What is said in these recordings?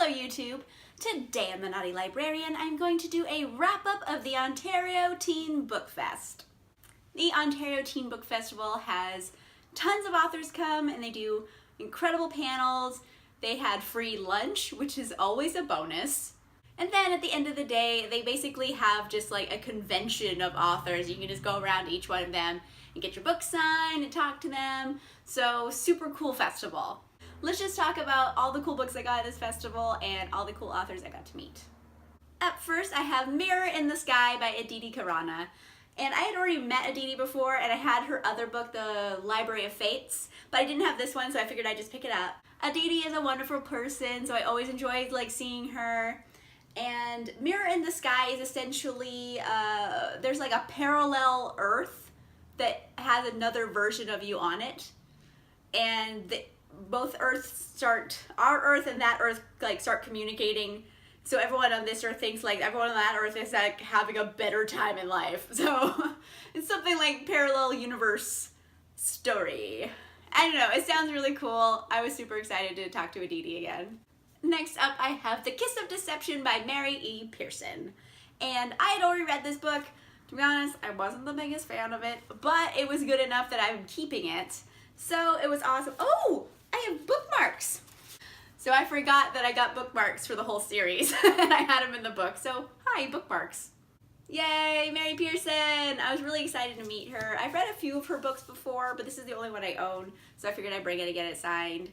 Hello YouTube! Today on the Naughty Librarian I'm going to do a wrap-up of the Ontario Teen Book Fest. The Ontario Teen Book Festival has tons of authors come and they do incredible panels. They had free lunch, which is always a bonus. And then at the end of the day, they basically have just like a convention of authors. You can just go around to each one of them and get your book signed and talk to them. So super cool festival. Let's just talk about all the cool books I got at this festival and all the cool authors I got to meet. Up first, I have Mirror in the Sky by Aditi Karana. And I had already met Aditi before, and I had her other book, The Library of Fates, but I didn't have this one, so I figured I'd just pick it up. Aditi is a wonderful person, so I always enjoyed seeing her. And Mirror in the Sky is essentially, there's like a parallel Earth that has another version of you on it. And both Earths start, our Earth and that Earth start communicating. So everyone on this Earth thinks everyone on that Earth is having a better time in life. So it's something like parallel universe story. I don't know, it sounds really cool. I was super excited to talk to Aditi again. Next up, I have The Kiss of Deception by Mary E. Pearson. And I had already read this book. To be honest, I wasn't the biggest fan of it, but it was good enough that I'm keeping it. So it was awesome. Oh, I have bookmarks. So I forgot that I got bookmarks for the whole series and I had them in the book. So hi, bookmarks. Yay, Mary Pearson. I was really excited to meet her. I've read a few of her books before, but this is the only one I own. So I figured I'd bring it and get it signed.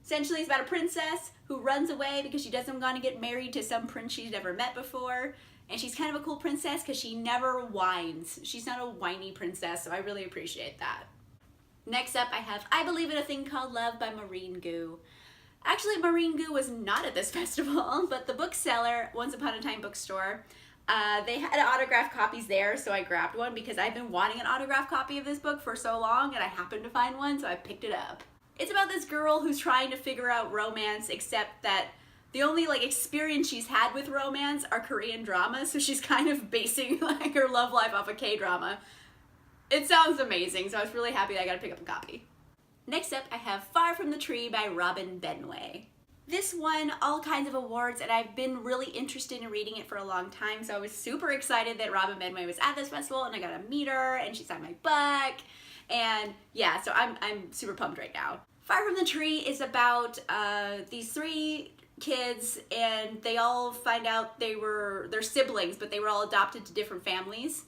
Essentially, it's about a princess who runs away because she doesn't want to get married to some prince she's never met before. And she's kind of a cool princess because she never whines. She's not a whiny princess, so I really appreciate that. Next up, I have I Believe in a Thing Called Love by Maureen Gu. Actually, Maureen Gu was not at this festival, but the bookseller, Once Upon a Time Bookstore, they had autographed copies there, so I grabbed one because I've been wanting an autographed copy of this book for so long, and I happened to find one, so I picked it up. It's about this girl who's trying to figure out romance, except that the only experience she's had with romance are Korean dramas, so she's kind of basing her love life off a K-drama. It sounds amazing, so I was really happy that I got to pick up a copy. Next up, I have Far From the Tree by Robin Benway. This won all kinds of awards, and I've been really interested in reading it for a long time, so I was super excited that Robin Benway was at this festival, and I got to meet her, and she signed my book, and yeah, so I'm super pumped right now. Far From the Tree is about these three kids, and they all find out they're siblings, but they were all adopted to different families.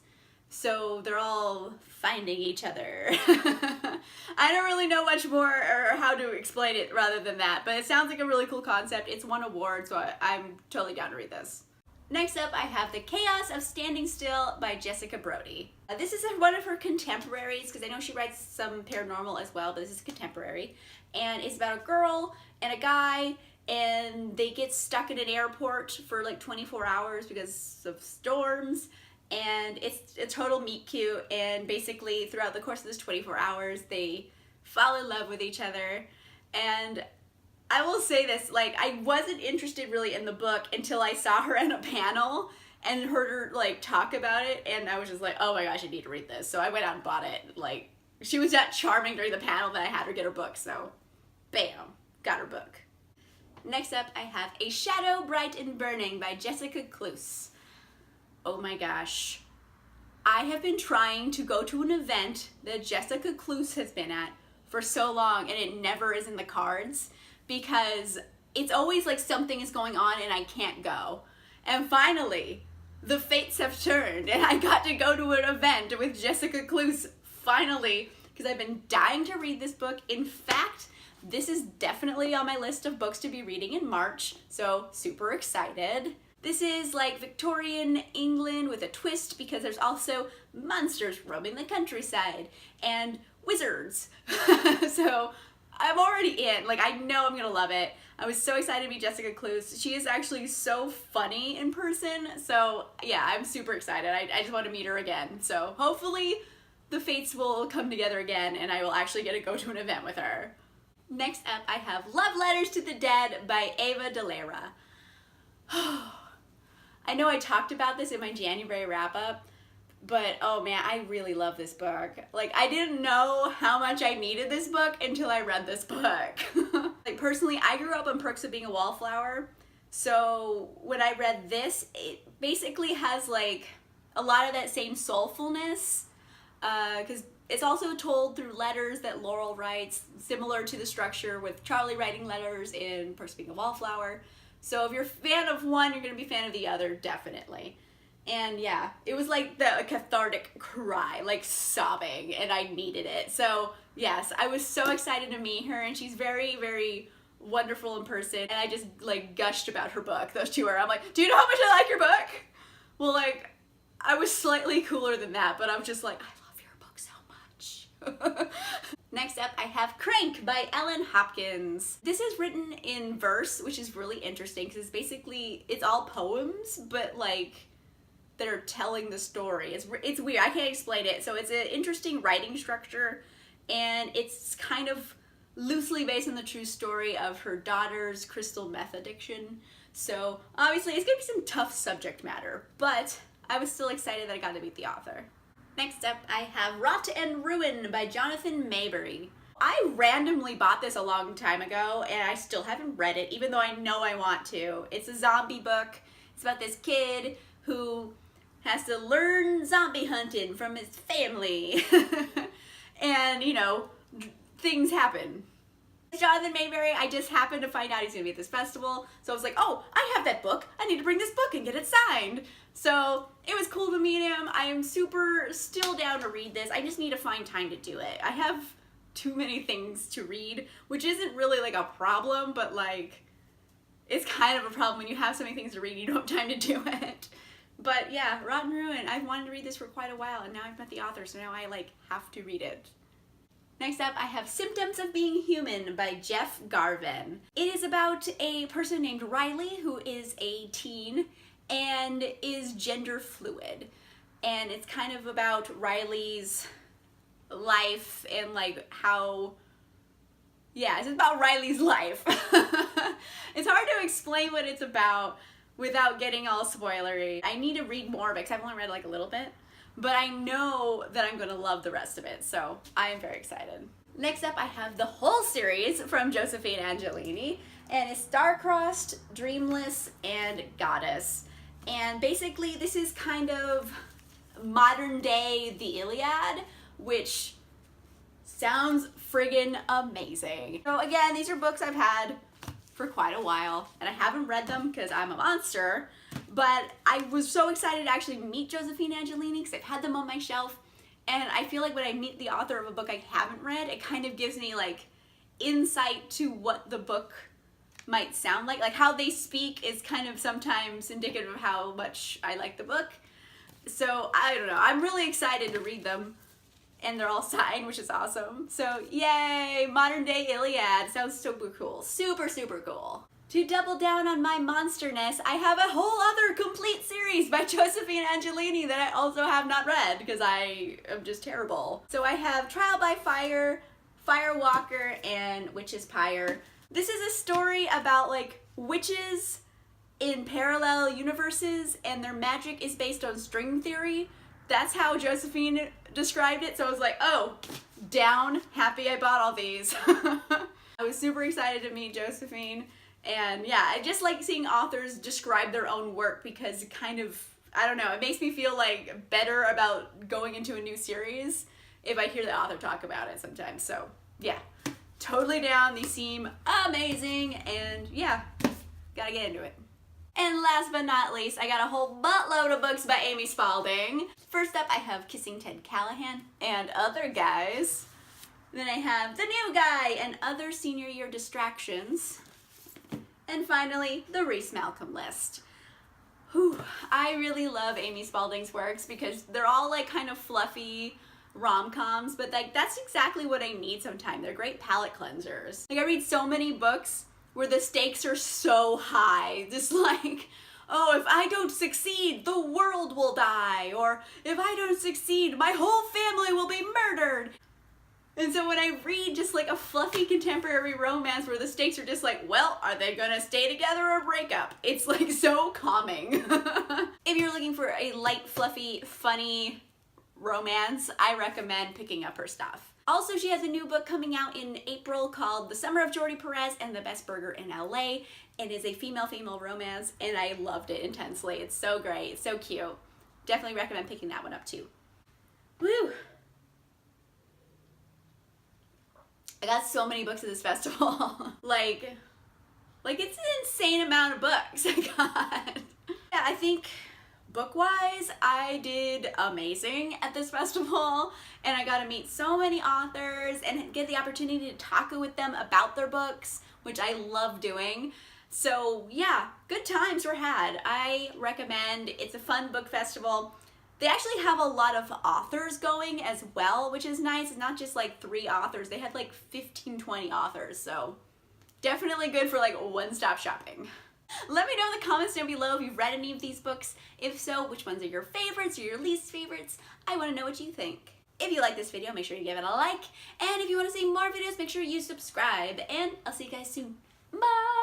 So they're all finding each other. I don't really know much more or how to explain it rather than that, but it sounds like a really cool concept. It's won awards, so I'm totally down to read this. Next up, I have The Chaos of Standing Still by Jessica Brody. This is one of her contemporaries, because I know she writes some paranormal as well, but this is contemporary. And it's about a girl and a guy, and they get stuck in an airport for 24 hours because of storms. And it's a total meet cute, and basically throughout the course of this 24 hours they fall in love with each other. And I will say this, I wasn't interested really in the book until I saw her in a panel and heard her talk about it, and I was just like, oh my gosh, I need to read this. So I went out and bought it. She was that charming during the panel that I had her get her book, so bam, got her book. Next up, I have A Shadow Bright and Burning by Jessica Cluse. Oh my gosh, I have been trying to go to an event that Jessica Cluse has been at for so long, and it never is in the cards because it's always something is going on and I can't go. And finally, the fates have turned and I got to go to an event with Jessica Cluse finally, because I've been dying to read this book. In fact, this is definitely on my list of books to be reading in March, so super excited. This is Victorian England with a twist because there's also monsters roaming the countryside and wizards. So I'm already in. I know I'm gonna love it. I was so excited to meet Jessica Cluse. She is actually so funny in person. So yeah, I'm super excited. I just want to meet her again. So hopefully the fates will come together again and I will actually get to go to an event with her. Next up, I have Love Letters to the Dead by Ava Delera. I know I talked about this in my January wrap-up, but oh man, I really love this book. I didn't know how much I needed this book until I read this book. Personally, I grew up on Perks of Being a Wallflower, so when I read this, it basically has like a lot of that same soulfulness, because it's also told through letters that Laurel writes, similar to the structure with Charlie writing letters in Perks of Being a Wallflower. So if you're a fan of one, you're going to be a fan of the other, definitely. And yeah, it was like a cathartic cry, like sobbing, and I needed it. So yes, I was so excited to meet her, and she's very, very wonderful in person, and I just like gushed about her book. Those two are, I'm like, do you know how much I like your book? Well, like, I was slightly cooler than that, but I'm just like, I love your book so much. Next up, I have Crank by Ellen Hopkins. This is written in verse, which is really interesting because it's all poems, but like that are telling the story. It's weird. I can't explain it. So it's an interesting writing structure, and it's kind of loosely based on the true story of her daughter's crystal meth addiction. So obviously it's gonna be some tough subject matter, but I was still excited that I got to meet the author. Next up, I have Rot and Ruin by Jonathan Maberry. I randomly bought this a long time ago, and I still haven't read it, even though I know I want to. It's a zombie book. It's about this kid who has to learn zombie hunting from his family. And, you know, things happen. Jonathan Maberry, I just happened to find out he's gonna be at this festival, so I was like, oh, I have that book. I need to bring this book and get it signed. So it was cool to meet him. I am super still down to read this. I just need to find time to do it. I have too many things to read, which isn't really like a problem, but like, it's kind of a problem when you have so many things to read and you don't have time to do it. But yeah, Rot and Ruin, I've wanted to read this for quite a while, and now I've met the author, so now I like have to read it. Next up, I have Symptoms of Being Human by Jeff Garvin. It is about a person named Riley who is a teen and is gender fluid. And it's kind of about Riley's life and like how, yeah, it's about Riley's life. It's hard to explain what it's about without getting all spoilery. I need to read more of it because I've only read like a little bit. But I know that I'm gonna love the rest of it, so I am very excited. Next up, I have the whole series from Josephine Angelini, and it's Star-Crossed, Dreamless, and Goddess. And basically, this is kind of modern day The Iliad, which sounds friggin' amazing. So again, these are books I've had for quite a while, and I haven't read them because I'm a monster. But I was so excited to actually meet Josephine Angelini because I've had them on my shelf, and I feel like when I meet the author of a book I haven't read, it kind of gives me like insight to what the book might sound like. Like how they speak is kind of sometimes indicative of how much I like the book. So I don't know, I'm really excited to read them, and they're all signed, which is awesome. So yay, modern day Iliad, sounds super cool, super cool. To double down on my monsterness, I have a whole other complete series by Josephine Angelini that I also have not read because I am just terrible. So I have Trial by Fire, Firewalker, and Witch's Pyre. This is a story about like witches in parallel universes, and their magic is based on string theory. That's how Josephine described it, so I was like, oh, down, happy I bought all these. I was super excited to meet Josephine. And yeah, I just like seeing authors describe their own work because it kind of, I don't know, it makes me feel like better about going into a new series if I hear the author talk about it sometimes. So yeah, totally down. These seem amazing, and yeah, gotta get into it. And last but not least, I got a whole buttload of books by Amy Spalding. First up, I have Kissing Ted Callahan and Other Guys. Then I have The New Guy and Other Senior Year Distractions. And finally, the Reese Malcolm list. Whew, I really love Amy Spalding's works because they're all like kind of fluffy rom-coms, but like that's exactly what I need sometimes. They're great palate cleansers. Like I read so many books where the stakes are so high. Just like, oh, if I don't succeed, the world will die. Or if I don't succeed, my whole family will be murdered. And so when I read just like a fluffy contemporary romance where the stakes are just like, well, are they gonna stay together or break up? It's like so calming. If you're looking for a light, fluffy, funny romance, I recommend picking up her stuff. Also, she has a new book coming out in April called The Summer of Jordi Perez and the Best Burger in LA. It is a female-female romance, and I loved it intensely. It's so great, it's so cute. Definitely recommend picking that one up too. Woo! I got so many books at this festival. like it's an insane amount of books I got. Yeah, I think book-wise, I did amazing at this festival, and I got to meet so many authors and get the opportunity to talk with them about their books, which I love doing. So yeah, good times were had. I recommend. It's a fun book festival. They actually have a lot of authors going as well, which is nice. It's not just like 3 authors. They had like 15, 20 authors, so definitely good for like one-stop shopping. Let me know in the comments down below if you've read any of these books. If so, which ones are your favorites or your least favorites? I want to know what you think. If you like this video, make sure you give it a like. And if you want to see more videos, make sure you subscribe. And I'll see you guys soon. Bye!